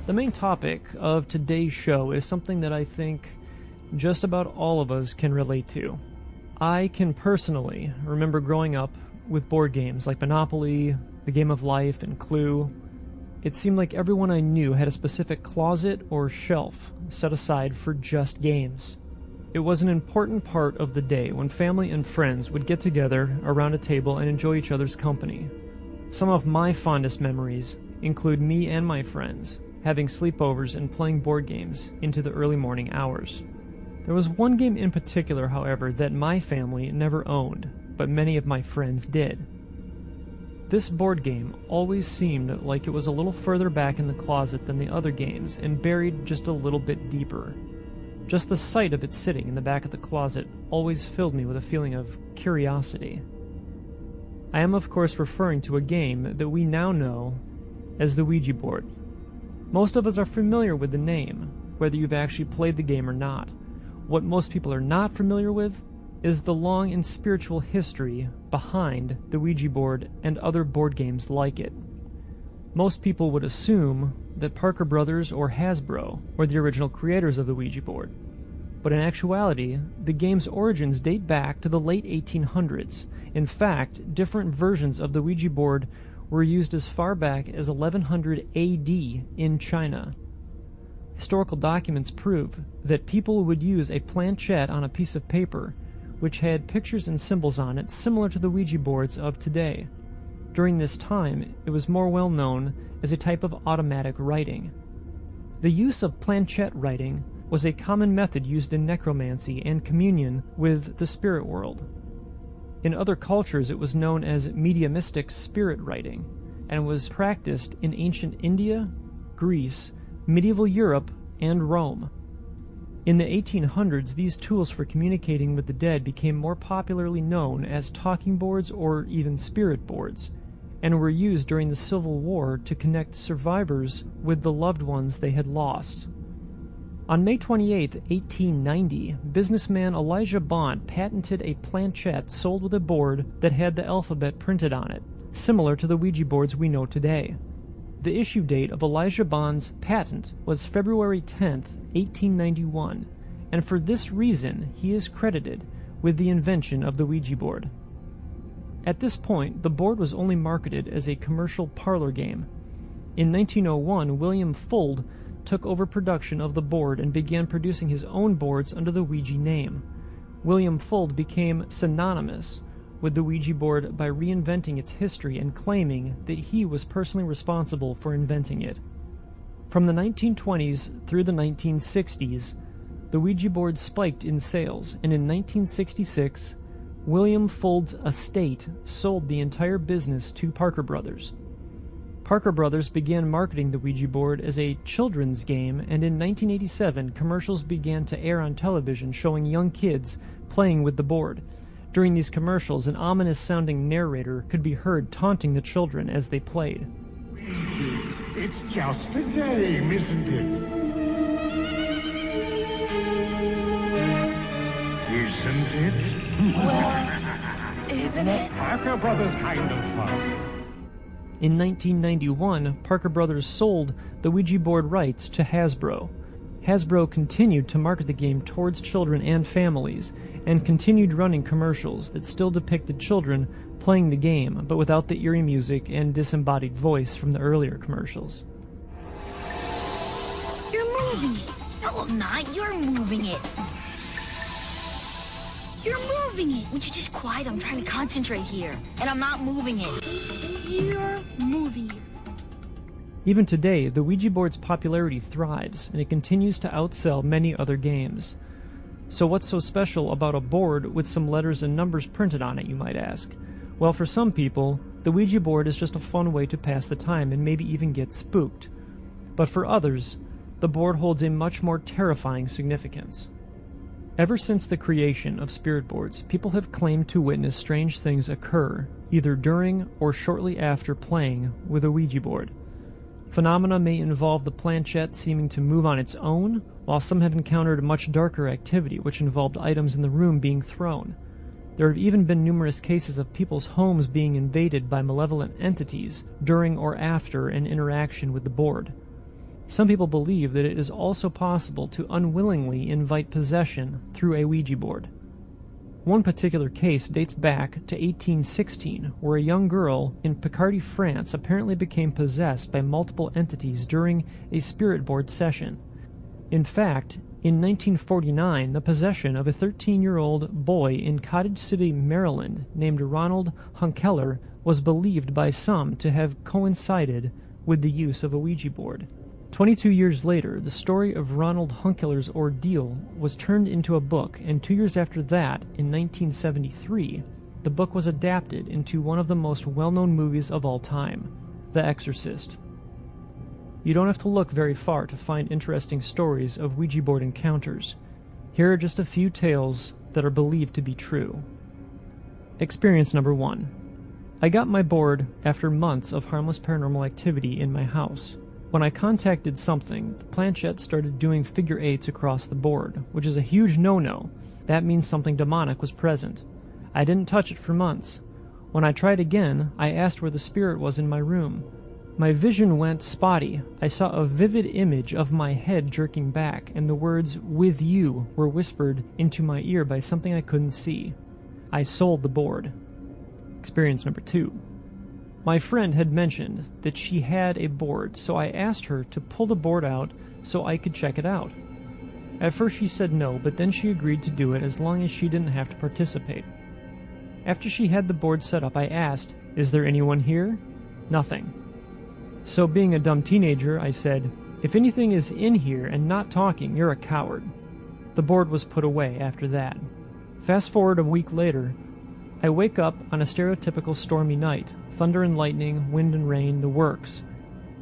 The main topic of today's show is something that I think just about all of us can relate to. I can personally remember growing up with board games like Monopoly, The Game of Life, and Clue. It seemed like everyone I knew had a specific closet or shelf set aside for just games. It was an important part of the day when family and friends would get together around a table and enjoy each other's company. Some of my fondest memories include me and my friends having sleepovers and playing board games into the early morning hours. There was one game in particular, however, that my family never owned, but many of my friends did. This board game always seemed like it was a little further back in the closet than the other games and buried just a little bit deeper. Just the sight of it sitting in the back of the closet always filled me with a feeling of curiosity. I am of course referring to a game that we now know as the Ouija board. Most of us are familiar with the name, whether you've actually played the game or not. What most people are not familiar with is the long and spiritual history behind the Ouija board and other board games like it. Most people would assume that Parker Brothers or Hasbro were the original creators of the Ouija board, but in actuality, the game's origins date back to the late 1800s. In fact, different versions of the Ouija board were used as far back as 1100 AD in China. Historical documents prove that people would use a planchette on a piece of paper which had pictures and symbols on it similar to the Ouija boards of today. During this time, it was more well known as a type of automatic writing. The use of planchette writing was a common method used in necromancy and communion with the spirit world. In other cultures, it was known as mediumistic spirit writing, and was practiced in ancient India, Greece, medieval Europe, and Rome. In the 1800s, these tools for communicating with the dead became more popularly known as talking boards or even spirit boards, and were used during the Civil War to connect survivors with the loved ones they had lost. On May 28, 1890, businessman Elijah Bond patented a planchette sold with a board that had the alphabet printed on it, similar to the Ouija boards we know today. The issue date of Elijah Bond's patent was February 10, 1891, and for this reason he is credited with the invention of the Ouija board. At this point, the board was only marketed as a commercial parlor game. In 1901, William Fuld took over production of the board and began producing his own boards under the Ouija name. William Fuld became synonymous with the Ouija board by reinventing its history and claiming that he was personally responsible for inventing it. From the 1920s through the 1960s, the Ouija board spiked in sales, and in 1966, William Fuld's estate sold the entire business to Parker Brothers. Parker Brothers began marketing the Ouija board as a children's game, and in 1987, commercials began to air on television showing young kids playing with the board. During these commercials, an ominous-sounding narrator could be heard taunting the children as they played. It's just a game, isn't it? Isn't it? Parker Brothers kind of fun. In 1991, Parker Brothers sold the Ouija board rights to Hasbro. Hasbro continued to market the game towards children and families, and continued running commercials that still depicted children playing the game, but without the eerie music and disembodied voice from the earlier commercials. You're moving it! No, I'm not. You're moving it. You're moving it! Would you just quiet? I'm trying to concentrate here, and I'm not moving it. You're moving it. Even today, the Ouija board's popularity thrives, and it continues to outsell many other games. So what's so special about a board with some letters and numbers printed on it, you might ask? Well, for some people, the Ouija board is just a fun way to pass the time and maybe even get spooked. But for others, the board holds a much more terrifying significance. Ever since the creation of spirit boards, people have claimed to witness strange things occur, either during or shortly after playing with a Ouija board. Phenomena may involve the planchette seeming to move on its own, while some have encountered much darker activity, which involved items in the room being thrown. There have even been numerous cases of people's homes being invaded by malevolent entities during or after an interaction with the board. Some people believe that it is also possible to unwillingly invite possession through a Ouija board. One particular case dates back to 1816, where a young girl in Picardy, France apparently became possessed by multiple entities during a spirit board session. In fact, in 1949, the possession of a 13-year-old boy in Cottage City, Maryland, named Ronald Hunkeler, was believed by some to have coincided with the use of a Ouija board. 22 years later, the story of Ronald Hunkeler's ordeal was turned into a book, and 2 years after that, in 1973, the book was adapted into one of the most well-known movies of all time, The Exorcist. You don't have to look very far to find interesting stories of Ouija board encounters. Here are just a few tales that are believed to be true. Experience number 1. I got my board after months of harmless paranormal activity in my house. When I contacted something, the planchette started doing figure eights across the board, which is a huge no-no. That means something demonic was present. I didn't touch it for months. When I tried again, I asked where the spirit was in my room. My vision went spotty. I saw a vivid image of my head jerking back, and the words, "with you," were whispered into my ear by something I couldn't see. I sold the board. Experience number 2. My friend had mentioned that she had a board, so I asked her to pull the board out so I could check it out. At first she said no, but then she agreed to do it as long as she didn't have to participate. After she had the board set up, I asked, "Is there anyone here?" Nothing. So being a dumb teenager, I said, "If anything is in here and not talking, you're a coward." The board was put away after that. Fast forward a week later, I wake up on a stereotypical stormy night. Thunder and lightning, wind and rain, the works.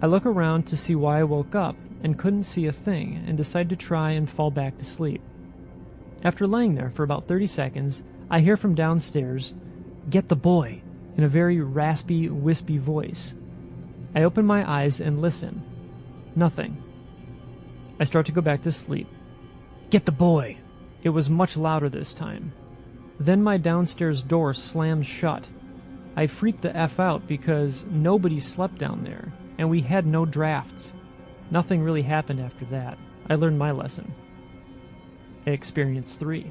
I look around to see why I woke up and couldn't see a thing, and decide to try and fall back to sleep. After laying there for about 30 seconds, I hear from downstairs, "Get the boy," in a very raspy, wispy voice. I open my eyes and listen. Nothing. I start to go back to sleep. "Get the boy." It was much louder this time. Then my downstairs door slammed shut. I freaked the F out because nobody slept down there, and we had no drafts. Nothing really happened after that. I learned my lesson. Experience 3.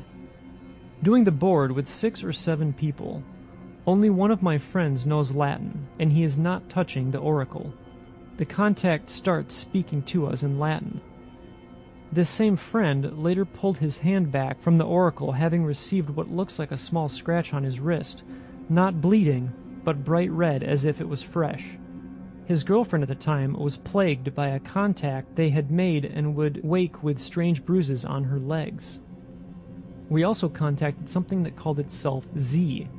Doing the board with 6 or 7 people. Only one of my friends knows Latin, and he is not touching the oracle. The contact starts speaking to us in Latin. This same friend later pulled his hand back from the oracle, having received what looks like a small scratch on his wrist. Not bleeding, but bright red as if it was fresh. His girlfriend at the time was plagued by a contact they had made and would wake with strange bruises on her legs. We also contacted something that called itself Z.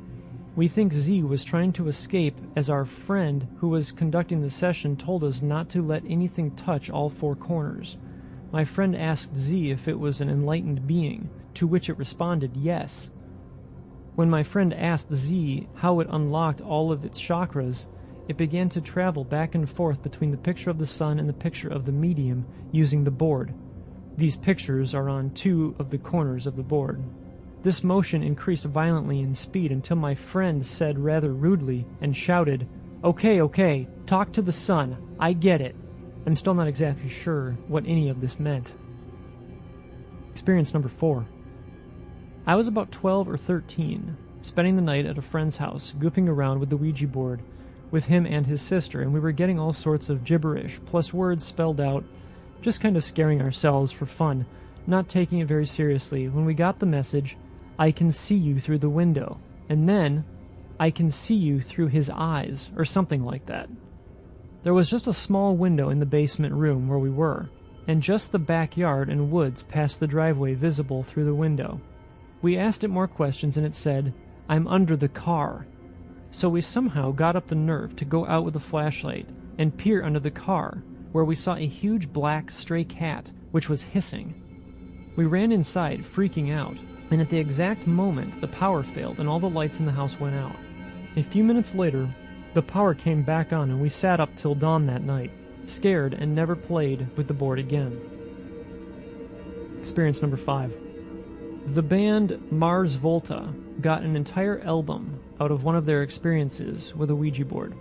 We think Z was trying to escape, as our friend who was conducting the session told us not to let anything touch all 4 corners. My friend asked Z if it was an enlightened being, to which it responded yes. When my friend asked Z how it unlocked all of its chakras, it began to travel back and forth between the picture of the sun and the picture of the medium using the board. These pictures are on 2 of the corners of the board. This motion increased violently in speed until my friend said rather rudely and shouted, Okay, talk to the sun, I get it." I'm still not exactly sure what any of this meant. Experience number 4. I was about 12 or 13, spending the night at a friend's house, goofing around with the Ouija board with him and his sister, and we were getting all sorts of gibberish, plus words spelled out, just kind of scaring ourselves for fun, not taking it very seriously, when we got the message, "I can see you through the window," and then, "I can see you through his eyes," or something like that. There was just a small window in the basement room where we were, and just the backyard and woods past the driveway visible through the window. We asked it more questions and it said, "I'm under the car." So we somehow got up the nerve to go out with a flashlight and peer under the car, where we saw a huge black stray cat, which was hissing. We ran inside, freaking out, and at the exact moment the power failed and all the lights in the house went out. A few minutes later, the power came back on and we sat up till dawn that night, scared, and never played with the board again. Experience number 5. The band Mars Volta got an entire album out of one of their experiences with a Ouija board.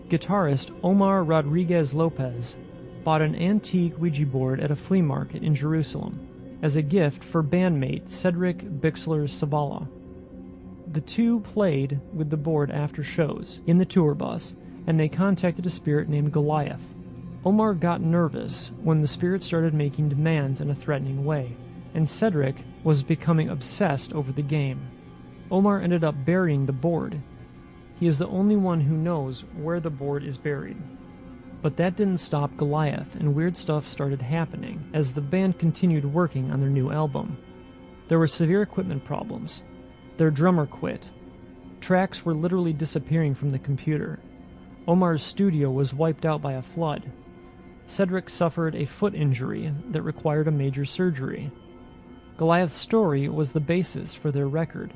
Guitarist Omar Rodriguez Lopez bought an antique Ouija board at a flea market in Jerusalem as a gift for bandmate Cedric Bixler-Savala. The two played with the board after shows in the tour bus, and they contacted a spirit named Goliath. Omar got nervous when the spirit started making demands in a threatening way, and Cedric was becoming obsessed over the game. Omar ended up burying the board. He is the only one who knows where the board is buried. But that didn't stop Goliath, and weird stuff started happening as the band continued working on their new album. There were severe equipment problems. Their drummer quit. Tracks were literally disappearing from the computer. Omar's studio was wiped out by a flood. Cedric suffered a foot injury that required a major surgery. Goliath's story was the basis for their record,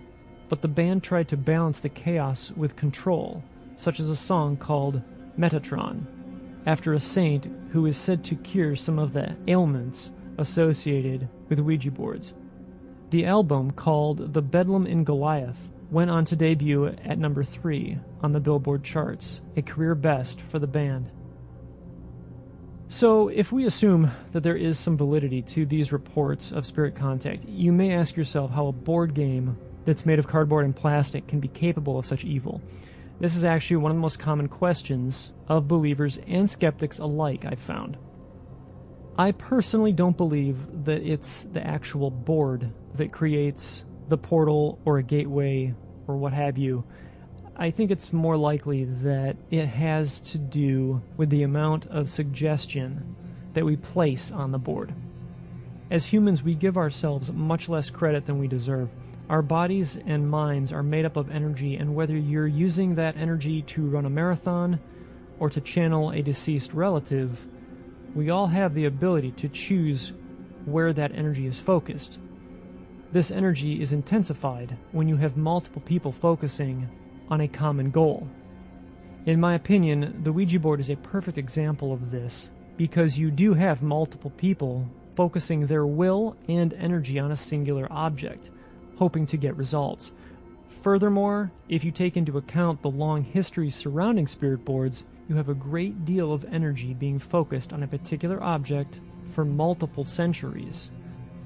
but the band tried to balance the chaos with control, such as a song called Metatron, after a saint who is said to cure some of the ailments associated with Ouija boards. The album, called The Bedlam in Goliath, went on to debut at number 3 on the Billboard charts, a career best for the band. So, if we assume that there is some validity to these reports of spirit contact, you may ask yourself how a board game that's made of cardboard and plastic can be capable of such evil. This is actually one of the most common questions of believers and skeptics alike, I've found. I personally don't believe that it's the actual board that creates the portal or a gateway or what have you. I think it's more likely that it has to do with the amount of suggestion that we place on the board. As humans, we give ourselves much less credit than we deserve. Our bodies and minds are made up of energy, and whether you're using that energy to run a marathon or to channel a deceased relative, we all have the ability to choose where that energy is focused. This energy is intensified when you have multiple people focusing on a common goal. In my opinion, the Ouija board is a perfect example of this, because you do have multiple people focusing their will and energy on a singular object, hoping to get results. Furthermore, if you take into account the long history surrounding spirit boards, you have a great deal of energy being focused on a particular object for multiple centuries.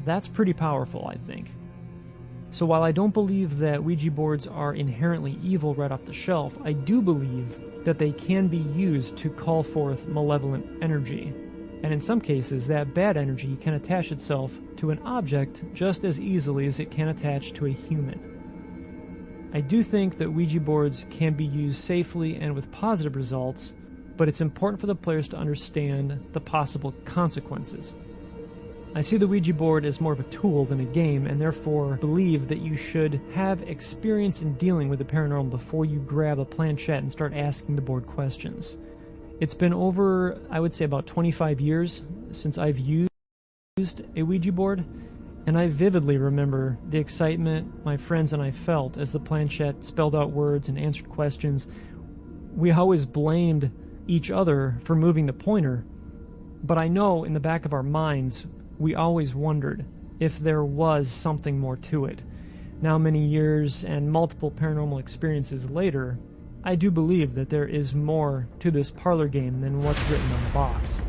That's pretty powerful, I think. So while I don't believe that Ouija boards are inherently evil right off the shelf, I do believe that they can be used to call forth malevolent energy. And in some cases, that bad energy can attach itself to an object just as easily as it can attach to a human. I do think that Ouija boards can be used safely and with positive results, but it's important for the players to understand the possible consequences. I see the Ouija board as more of a tool than a game, and therefore believe that you should have experience in dealing with the paranormal before you grab a planchette and start asking the board questions. It's been over, I would say, about 25 years since I've used a Ouija board, and I vividly remember the excitement my friends and I felt as the planchette spelled out words and answered questions. We always blamed each other for moving the pointer, but I know in the back of our minds we always wondered if there was something more to it. Now, many years and multiple paranormal experiences later, I do believe that there is more to this parlor game than what's written on the box.